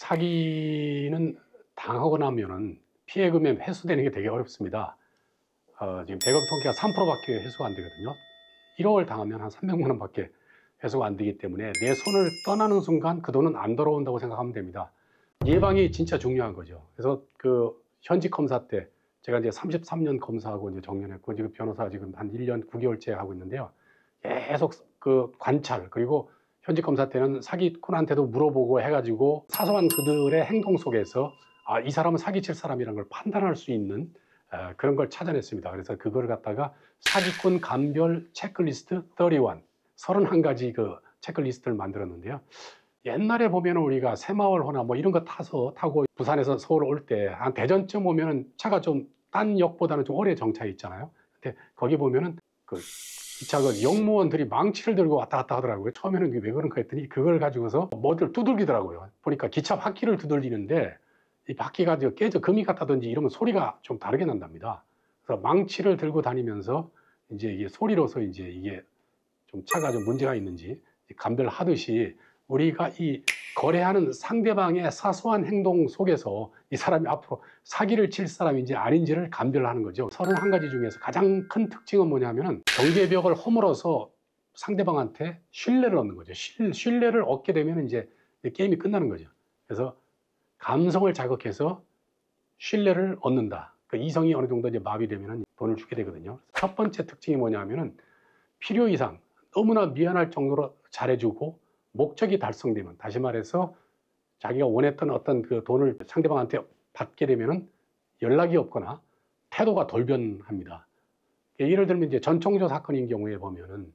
사기는 당하고 나면은 피해금이 회수되는 게 되게 어렵습니다. 지금 대검 통계가 3%밖에 회수가 안 되거든요. 1억을 당하면 한 300만 원밖에 회수가 안 되기 때문에 내 손을 떠나는 순간 그 돈은 안 돌아온다고 생각하면 됩니다. 예방이 진짜 중요한 거죠. 그래서 그 현직 검사 때 제가 이제 33년 검사하고 이제 정년했고 지금 변호사 지금 한 1년 9개월째 하고 있는데요. 계속 그 관찰, 그리고 현직 검사 때는 사기꾼한테도 물어보고 해가지고 사소한 그들의 행동 속에서 이 사람은 사기칠 사람이라는 걸 판단할 수 있는 그런 걸 찾아냈습니다. 그래서 그걸 갖다가 사기꾼 감별 체크리스트 31가지 그 체크리스트를 만들었는데요. 옛날에 보면 우리가 새마을 호나 뭐 이런 거 타고 부산에서 서울 올 때 한 대전쯤 오면은 차가 좀 딴 역보다는 좀 오래 정차해 있잖아요. 근데 거기 보면은 그 기차 그 영무원들이 망치를 들고 왔다 갔다 하더라고요. 처음에는 왜 그런가 했더니 그걸 가지고서 뭐들 두들기더라고요. 보니까 기차 바퀴를 두들기는데 이 바퀴가 깨져 금이 갔다든지 이러면 소리가 좀 다르게 난답니다. 그래서 망치를 들고 다니면서 이제 이게 소리로서 이제 이게 좀 차가 좀 문제가 있는지 감별하듯이 우리가 이 거래하는 상대방의 사소한 행동 속에서 이 사람이 앞으로 사기를 칠 사람인지 아닌지를 감별하는 거죠. 31가지 중에서 가장 큰 특징은 뭐냐면은 경계벽을 허물어서 상대방한테 신뢰를 얻는 거죠. 신뢰를 얻게 되면 이제 게임이 끝나는 거죠. 그래서 감성을 자극해서 신뢰를 얻는다. 그 이성이 어느 정도 이제 마비되면 돈을 주게 되거든요. 첫 번째 특징이 뭐냐면은 필요 이상 너무나 미안할 정도로 잘해주고 목적이 달성되면, 다시 말해서 자기가 원했던 어떤 그 돈을 상대방한테 받게 되면은 연락이 없거나 태도가 돌변합니다. 예를 들면 이제 전청조 사건인 경우에 보면은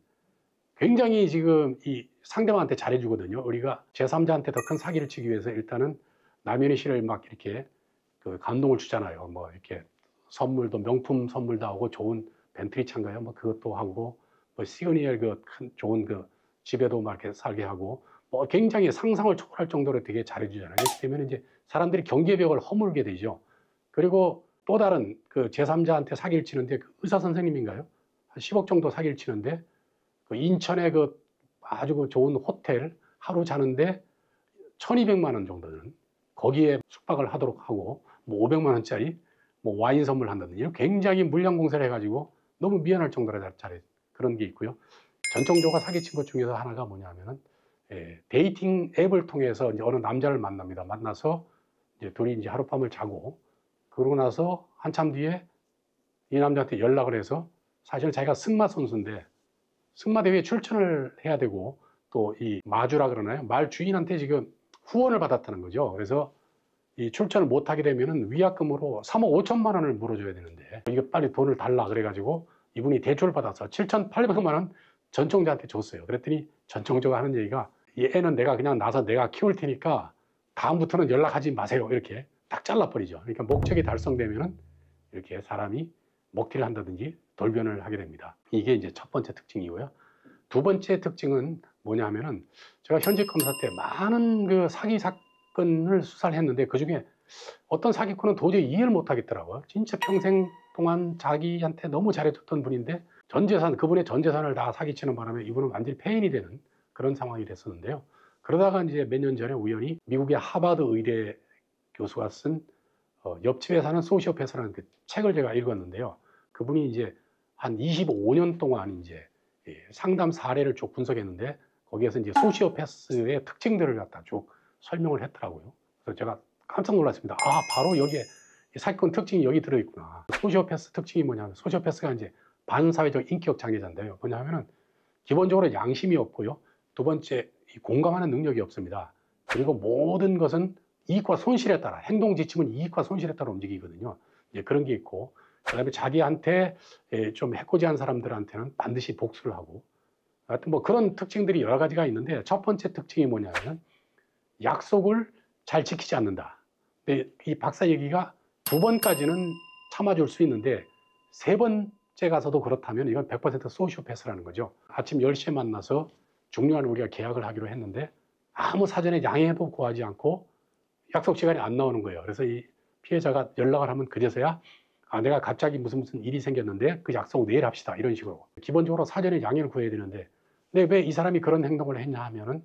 굉장히 지금 이 상대방한테 잘해주거든요. 우리가 제3자한테 더 큰 사기를 치기 위해서 일단은 남현희 씨를 막 이렇게 그 감동을 주잖아요. 뭐 이렇게 선물도 명품 선물도 하고 좋은 벤틀리 차인가요? 뭐 그것도 하고 뭐 시그니엘 그 큰 좋은 그 집에도 막 이렇게 살게 하고 뭐 굉장히 상상을 초월할 정도로 되게 잘해주잖아요. 그렇기 때문에 이제 사람들이 경계벽을 허물게 되죠. 그리고 또 다른 그 제3자한테 사기를 치는데 그 의사 선생님인가요? 한 10억 정도 사기를 치는데 그 인천의 그 아주 그 좋은 호텔 하루 자는데 1200만 원 정도는 거기에 숙박을 하도록 하고 뭐 500만 원짜리 뭐 와인 선물한다든지 이런 굉장히 물량 공세를 해가지고 너무 미안할 정도로 잘해 그런 게 있고요. 전청조가 사기친 것 중에서 하나가 뭐냐면은 데이팅 앱을 통해서 이제 어느 남자를 만납니다. 만나서 이제 둘이 이제 하룻밤을 자고 그러고 나서 한참 뒤에 이 남자한테 연락을 해서 사실 자기가 승마 선수인데 승마 대회에 출전을 해야 되고 또 이 마주라 그러나요? 말 주인한테 지금 후원을 받았다는 거죠. 그래서 이 출전을 못하게 되면은 위약금으로 3억 5천만 원을 물어줘야 되는데 이거 빨리 돈을 달라 그래가지고 이분이 대출을 받아서 7,800만 원 전청조한테 줬어요. 그랬더니 전청조가 하는 얘기가 이 애는 내가 그냥 나서 내가 키울 테니까 다음부터는 연락하지 마세요. 이렇게 딱 잘라버리죠. 그러니까 목적이 달성되면은 이렇게 사람이 먹튀를 한다든지 돌변을 하게 됩니다. 이게 이제 첫 번째 특징이고요. 두 번째 특징은 뭐냐 하면은 제가 현직 검사 때 많은 그 사기 사건을 수사를 했는데 그 중에 어떤 사기꾼은 도저히 이해를 못 하겠더라고요. 진짜 평생 동안 자기한테 너무 잘해줬던 분인데 그분의 전 재산을 다 사기치는 바람에 이분은 완전히 폐인이 되는 그런 상황이 됐었는데요. 그러다가 이제 몇 년 전에 우연히 미국의 하버드 의대 교수가 쓴 옆집에 사는 소시오패스라는 그 책을 제가 읽었는데요. 그분이 이제 한 25년 동안 이제 상담 사례를 쭉 분석했는데 거기에서 이제 소시오패스의 특징들을 갖다 쭉 설명을 했더라고요. 그래서 제가 깜짝 놀랐습니다. 바로 여기에 사기꾼 특징이 여기 들어있구나. 소시오패스 특징이 뭐냐면 소시오패스가 이제 반사회적 인격 장애자인데요. 뭐냐면은 기본적으로 양심이 없고요. 두 번째, 공감하는 능력이 없습니다. 그리고 모든 것은 이익과 손실에 따라, 행동 지침은 이익과 손실에 따라 움직이거든요. 이제 그런 게 있고, 그 다음에 자기한테 좀 해코지한 사람들한테는 반드시 복수를 하고, 하여튼 뭐 그런 특징들이 여러 가지가 있는데, 첫 번째 특징이 뭐냐면, 약속을 잘 지키지 않는다. 근데 이 박사 얘기가 2번까지는 참아줄 수 있는데, 3번째 가서도 그렇다면 이건 100% 소시오패스라는 거죠. 아침 10시에 만나서 중요한 우리가 계약을 하기로 했는데, 아무 사전에 양해도 구하지 않고 약속 시간이 안 나오는 거예요. 그래서 이 피해자가 연락을 하면 그제서야 내가 갑자기 무슨 일이 생겼는데 그 약속 내일 합시다. 이런 식으로. 기본적으로 사전에 양해를 구해야 되는데 근데 왜 이 사람이 그런 행동을 했냐 하면은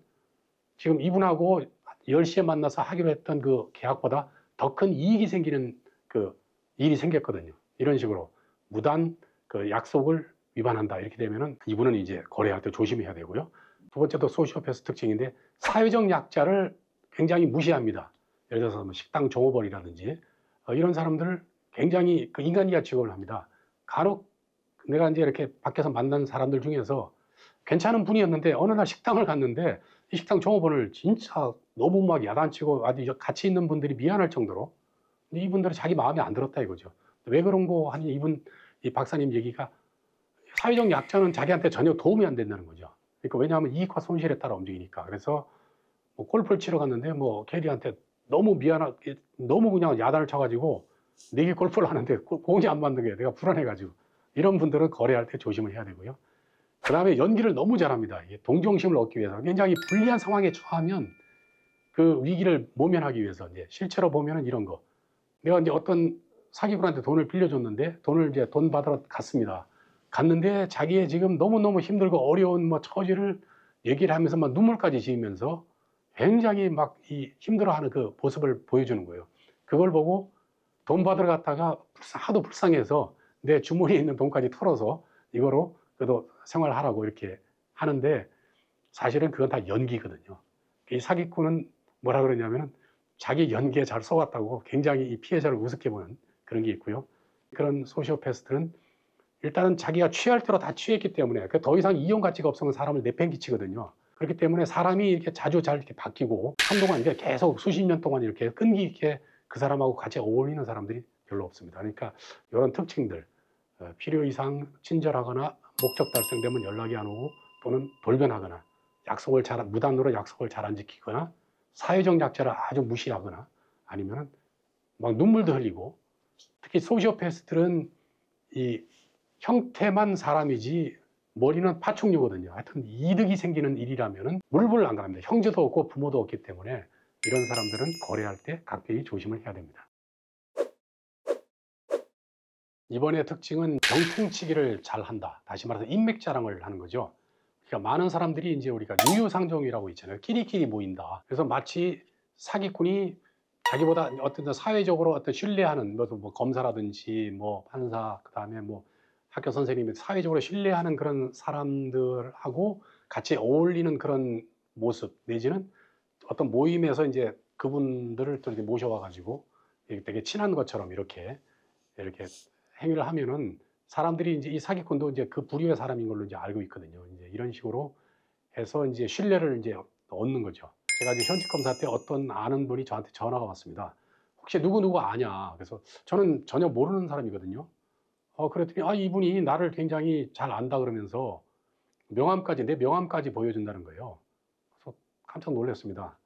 지금 이분하고 10시에 만나서 하기로 했던 그 계약보다 더 큰 이익이 생기는 그 일이 생겼거든요. 이런 식으로 무단 그 약속을 위반한다. 이렇게 되면은 이분은 이제 거래할 때 조심해야 되고요. 두 번째도 소시오패스 특징인데 사회적 약자를 굉장히 무시합니다. 예를 들어서 뭐 식당 종업원이라든지 이런 사람들을 굉장히 그 인간이하 취급을 합니다. 간혹 내가 이제 이렇게 밖에서 만난 사람들 중에서 괜찮은 분이었는데 어느 날 식당을 갔는데 이 식당 종업원을 진짜 너무 막 야단치고 아주 같이 있는 분들이 미안할 정도로 이분들은 자기 마음에 안 들었다 이거죠. 왜 그런 거 하니 이 박사님 얘기가 사회적 약자는 자기한테 전혀 도움이 안 된다는 거죠. 그러니까 왜냐하면 이익과 손실에 따라 움직이니까. 그래서 뭐 골프를 치러 갔는데 뭐 캐디한테 너무 미안하게 너무 그냥 야단을 쳐가지고 내게 골프를 하는데 공이 안 맞는 게 내가 불안해가지고 이런 분들은 거래할 때 조심을 해야 되고요. 그 다음에 연기를 너무 잘합니다. 동정심을 얻기 위해서 굉장히 불리한 상황에 처하면 그 위기를 모면하기 위해서 이제 실제로 보면은 이런 거. 내가 이제 어떤 사기꾼한테 돈을 빌려줬는데 돈 받으러 갔습니다. 갔는데 자기의 지금 너무너무 힘들고 어려운 뭐 처지를 얘기를 하면서 막 눈물까지 지으면서 굉장히 막 이 힘들어하는 그 모습을 보여주는 거예요. 그걸 보고 돈 받으러 갔다가 하도 불쌍해서 내 주머니에 있는 돈까지 털어서 이거로 그래도 생활하라고 이렇게 하는데 사실은 그건 다 연기거든요. 이 사기꾼은 뭐라 그러냐면은 자기 연기에 잘 속았다고 굉장히 이 피해자를 우습게 보는 그런 게 있고요. 그런 소시오패스들은 일단은 자기가 취할 대로 다 취했기 때문에 더 이상 이용 가치가 없으면 사람을 내팽개치거든요. 그렇기 때문에 사람이 이렇게 자주 잘 이렇게 바뀌고 한동안 이제 계속 수십 년 동안 이렇게 끈기 있게 그 사람하고 같이 어울리는 사람들이 별로 없습니다. 그러니까 이런 특징들, 필요 이상 친절하거나 목적 달성되면 연락이 안 오고 또는 돌변하거나 무단으로 약속을 잘 안 지키거나 사회적 약자를 아주 무시하거나 아니면은 막 눈물도 흘리고 특히 소시오패스들은 이 형태만 사람이지 머리는 파충류거든요. 하여튼 이득이 생기는 일이라면은 물불 안 갑니다. 형제도 없고 부모도 없기 때문에 이런 사람들은 거래할 때 각별히 조심을 해야 됩니다. 이번의 특징은 병풍치기를 잘 한다. 다시 말해서 인맥 자랑을 하는 거죠. 그러니까 많은 사람들이 이제 우리가 유유상종이라고 있잖아요. 끼리끼리 모인다. 그래서 마치 사기꾼이 자기보다 어떤 사회적으로 어떤 신뢰하는 뭐 검사라든지 뭐 판사 그다음에 뭐 학교 선생님이 사회적으로 신뢰하는 그런 사람들하고 같이 어울리는 그런 모습 내지는 어떤 모임에서 이제 그분들을 또 이렇게 모셔와 가지고 되게 친한 것처럼 이렇게 행위를 하면은 사람들이 이제 이 사기꾼도 이제 그 부류의 사람인 걸로 이제 알고 있거든요. 이제 이런 식으로 해서 이제 신뢰를 이제 얻는 거죠. 제가 이제 현직 검사 때 어떤 아는 분이 저한테 전화가 왔습니다. 혹시 누구누구 아냐? 그래서 저는 전혀 모르는 사람이거든요. 그랬더니 이분이 나를 굉장히 잘 안다 그러면서 내 명함까지 보여준다는 거예요. 그래서 깜짝 놀랐습니다.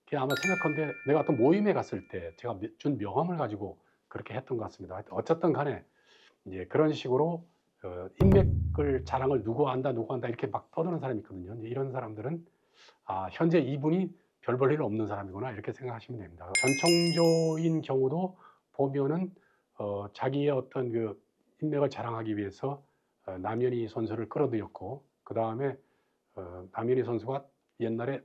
그게 아마 생각컨대 내가 어떤 모임에 갔을 때 제가 준 명함을 가지고 그렇게 했던 것 같습니다. 하여튼 어쨌든 간에 이제 그런 식으로 인맥을 자랑을 누구 안다 이렇게 막 떠드는 사람이 있거든요. 이런 사람들은 현재 이분이 별 볼 일 없는 사람이구나 이렇게 생각하시면 됩니다. 전청조인 경우도 보면은 자기의 어떤 그 인맥을 자랑하기 위해서 남현희 선수를 끌어들였고 그 다음에 남현희 선수가 옛날에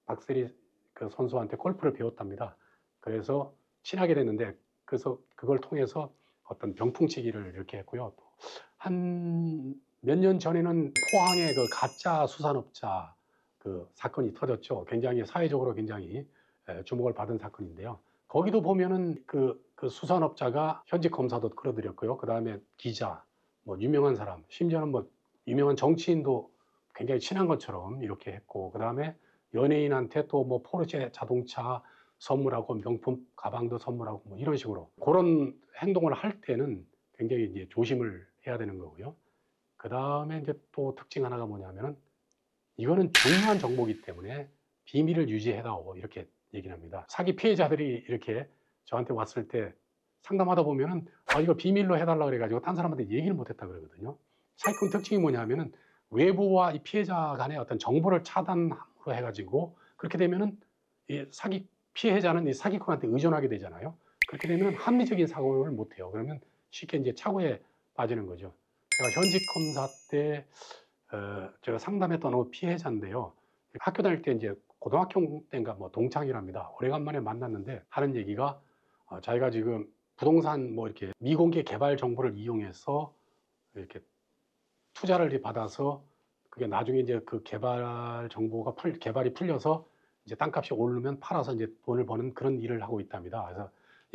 박세리 그 선수한테 골프를 배웠답니다. 그래서 친하게 됐는데 그래서 그걸 통해서 어떤 병풍치기를 이렇게 했고요. 한 몇 년 전에는 포항의 그 가짜 수산업자 그 사건이 터졌죠. 굉장히 사회적으로 굉장히 주목을 받은 사건인데요. 거기도 보면은 그 수산업자가 현직 검사도 끌어들였고요. 그 다음에 기자, 뭐 유명한 사람, 심지어는 뭐 유명한 정치인도 굉장히 친한 것처럼 이렇게 했고, 그 다음에 연예인한테 또 뭐 포르쉐 자동차 선물하고 명품 가방도 선물하고 뭐 이런 식으로 그런 행동을 할 때는 굉장히 이제 조심을 해야 되는 거고요. 그 다음에 이제 또 특징 하나가 뭐냐면은 이거는 중요한 정보이기 때문에 비밀을 유지해다오 이렇게 얘기를 합니다. 사기 피해자들이 이렇게 저한테 왔을 때 상담하다 보면은 이거 비밀로 해달라 그래가지고 딴 사람한테 얘기를 못했다 그러거든요. 사기꾼 특징이 뭐냐면은 외부와 이 피해자 간의 어떤 정보를 차단함으로 해가지고 그렇게 되면은 이 사기 피해자는 이 사기꾼한테 의존하게 되잖아요. 그렇게 되면 합리적인 사고를 못해요. 그러면 쉽게 이제 착오에 빠지는 거죠. 제가 현직 검사 때 제가 상담했던 피해자인데요. 학교 다닐 때 이제 고등학교 때인가 뭐 동창이랍니다. 오래간만에 만났는데 하는 얘기가 자기가 지금 부동산 뭐 이렇게 미공개 개발 정보를 이용해서 이렇게 투자를 받아서 그게 나중에 이제 그 개발 정보가 개발이 풀려서 이제 땅값이 오르면 팔아서 이제 돈을 버는 그런 일을 하고 있답니다. 그래서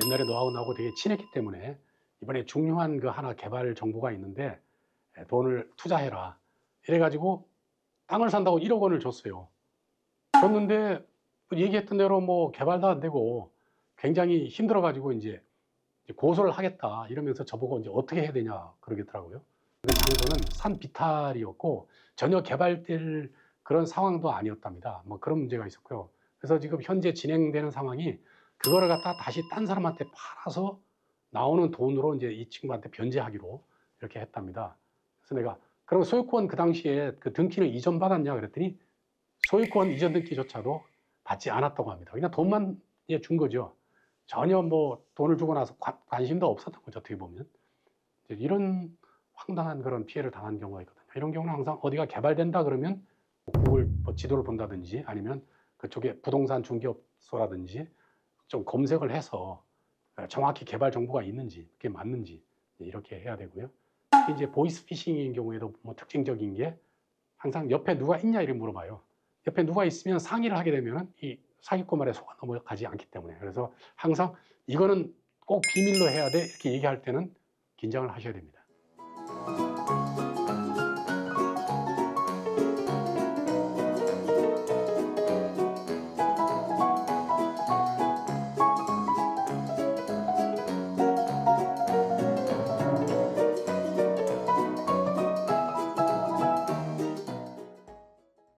옛날에 노하우하고 되게 친했기 때문에 이번에 중요한 그 하나 개발 정보가 있는데 돈을 투자해라. 이래가지고 땅을 산다고 1억 원을 줬어요. 줬는데 얘기했던 대로 뭐 개발도 안 되고 굉장히 힘들어가지고 이제 고소를 하겠다 이러면서 저보고 이제 어떻게 해야 되냐 그러겠더라고요. 그 장소는 산 비탈이었고 전혀 개발될 그런 상황도 아니었답니다. 뭐 그런 문제가 있었고요. 그래서 지금 현재 진행되는 상황이 그거를 갖다 다시 딴 사람한테 팔아서 나오는 돈으로 이제 이 친구한테 변제하기로 이렇게 했답니다. 그래서 내가 그럼 소유권 그 당시에 그 등기는 이전 받았냐 그랬더니 소유권 이전 등기조차도 받지 않았다고 합니다. 그냥 돈만 준 거죠. 전혀 뭐 돈을 주고 나서 관심도 없었던 거죠. 어떻게 보면 이런 황당한 그런 피해를 당한 경우가 있거든요. 이런 경우는 항상 어디가 개발된다 그러면 구글 뭐 지도를 본다든지 아니면 그쪽에 부동산 중개업소라든지 좀 검색을 해서 정확히 개발 정보가 있는지 그게 맞는지 이렇게 해야 되고요. 특히 이제 보이스피싱인 경우에도 뭐 특징적인 게 항상 옆에 누가 있냐 이렇게 물어봐요. 옆에 누가 있으면 상의를 하게 되면 이 사기꾼 말에 속아 넘어가지 않기 때문에 그래서 항상 이거는 꼭 비밀로 해야 돼 이렇게 얘기할 때는 긴장을 하셔야 됩니다.